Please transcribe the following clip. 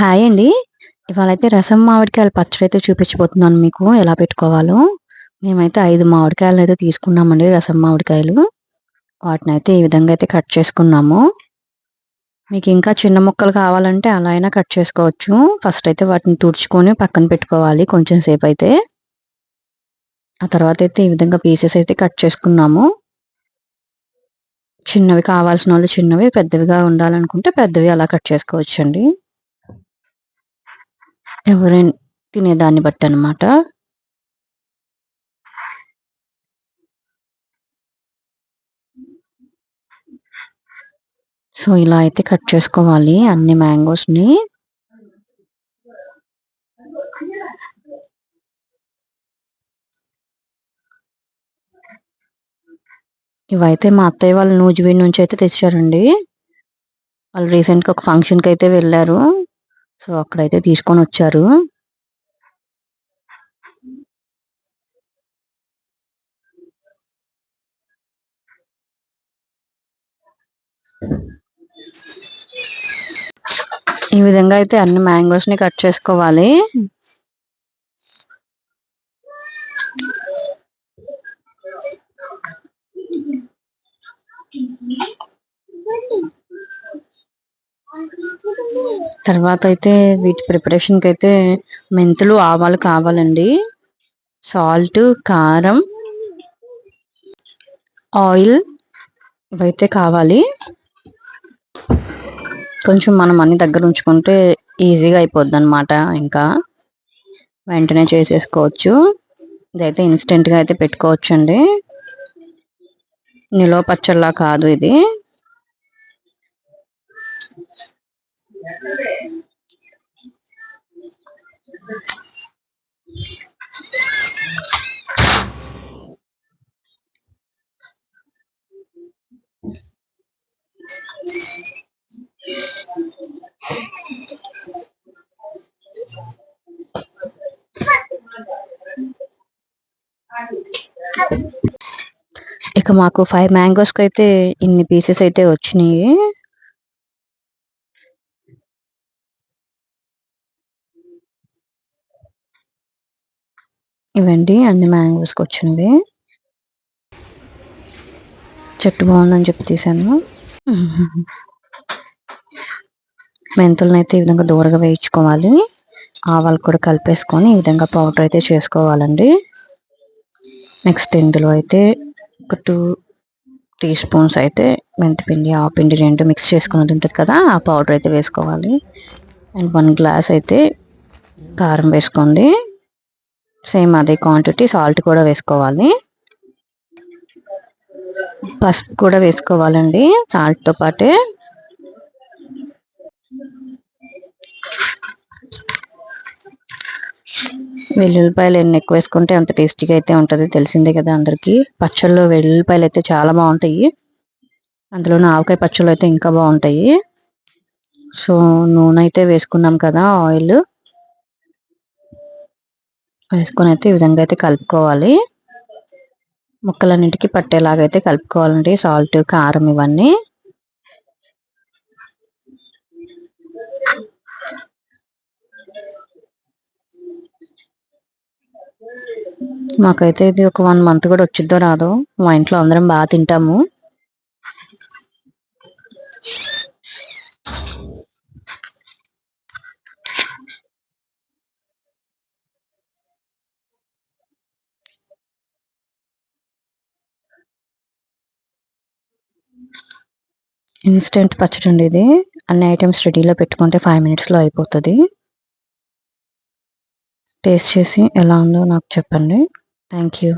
Hi అండి. ఇవాళైతే రసం మామిడికాయల పచ్చడైతే చూపించబోతున్నాను మీకు ఎలా పెట్టుకోవాలో. మేమైతే 5 మామిడికాయలనైతే తీసుకున్నామండి రసం మామిడికాయలు. వాటినైతే ఈ విధంగా అయితే కట్ చేసుకున్నాము. మీకు ఇంకా చిన్న ముక్కలు కావాలంటే అలా అయినా కట్ చేసుకోవచ్చు. ఫస్ట్ అయితే వాటిని తుడుచుకొని పక్కన పెట్టుకోవాలి కొంచెం సేపయితే. ఆ తర్వాత అయితే ఈ విధంగా పీసెస్ అయితే కట్ చేసుకున్నాము. చిన్నవి కావాల్సినోళ్ళు చిన్నవి, పెద్దవిగా ఉండాలనుకుంటే పెద్దవి అలా కట్ చేసుకోవచ్చండి. ఎవరైనా తినేదాన్ని బట్టనమాట. సో, ఇలా అయితే కట్ చేసుకోవాలి అన్ని మ్యాంగోస్‌ని. ఇవైతే మా అత్తయ్య వాళ్ళు నూజివీడు నుంచయితే తెచ్చారండి. వాళ్ళు రీసెంట్‌గా ఒక ఫంక్షన్‌కయితే వెళ్లారు. సో, అక్కడైతే తీసుకొనొచ్చారు. ఈ విధంగా అయితే అన్ని మ్యాంగోస్‌ని కట్ చేసుకోవాలి. తర్వాత అయితే వీటి ప్రిపరేషన్‌కైతే మెంతులు, ఆవాలు కావాలండి. సాల్ట్, కారం, ఆయిల్ ఇవైతే కావాలి. కొంచెం మనం అన్ని దగ్గర ఉంచుకుంటే ఈజీగా అయిపోద్దనమాట. ఇంకా వెంటనే చేసేసుకోవచ్చు. ఇదైతే ఇన్‌స్టెంట్‌గా అయితే పెట్టుకోవచ్చండి. నిలవ పచ్చడిలా కాదు ఇది. ఇక మాకు 5 మ్యాంగోస్‌కైతే ఇన్ని పీసెస్ అయితే వచ్చినియి. ఇవండి అన్ని మ్యాంగోస్‌కొచ్చినవి. చెట్టు బాగుందని చెప్పి తీసాను. మెంతులనైతే ఈ విధంగా దూరగా వేయించుకోవాలి. ఆవాలు కూడా కలిపేసుకొని ఈ విధంగా పౌడర్ అయితే చేసుకోవాలండి. నెక్స్ట్ ఇందులో అయితే ఒక 2 టీ స్పూన్స్ అయితే మెంతిపిండి, ఆవపిండి 2 మిక్స్ చేసుకున్నది ఉంటుంది కదా, ఆ పౌడర్ అయితే వేసుకోవాలి. అండ్ 1 గ్లాస్ అయితే కారం వేసుకోండి. సేమ్ అదే క్వాంటిటీ సాల్ట్ కూడా వేసుకోవాలి. పసుపు కూడా వేసుకోవాలండి సాల్ట్‌తో పాటే. వెల్లుల్లిపాయలు ఎన్ని ఎక్కువ వేసుకుంటే అంత టేస్టీగా అయితే ఉంటుంది, తెలిసిందే కదా అందరికీ. పచ్చళ్ళు వెల్లుల్లిపాయలు అయితే చాలా బాగుంటాయి. అందులోనూ ఆవకాయ పచ్చళ్ళు అయితే ఇంకా బాగుంటాయి. సో, నూనె అయితే వేసుకున్నాం కదా, ఆయిల్ వేసుకొని అయితే ఈ విధంగా అయితే కలుపుకోవాలి. ముక్కలన్నింటికి పట్టేలాగా అయితే కలుపుకోవాలండి సాల్ట్, కారం ఇవన్నీ. మాకైతే ఇది ఒక 1 మంత్ కూడా వచ్చిద్దో రాదో. మా ఇంట్లో అందరం బాగా తింటాము. ఇన్స్టెంట్ పచ్చడి అండి ఇది. అన్ని ఐటమ్స్ రెడీలో పెట్టుకుంటే 5 మినిట్స్‌లో అయిపోతుంది. టేస్ట్ చేసి ఎలా ఉందో నాకు చెప్పండి. Thank you.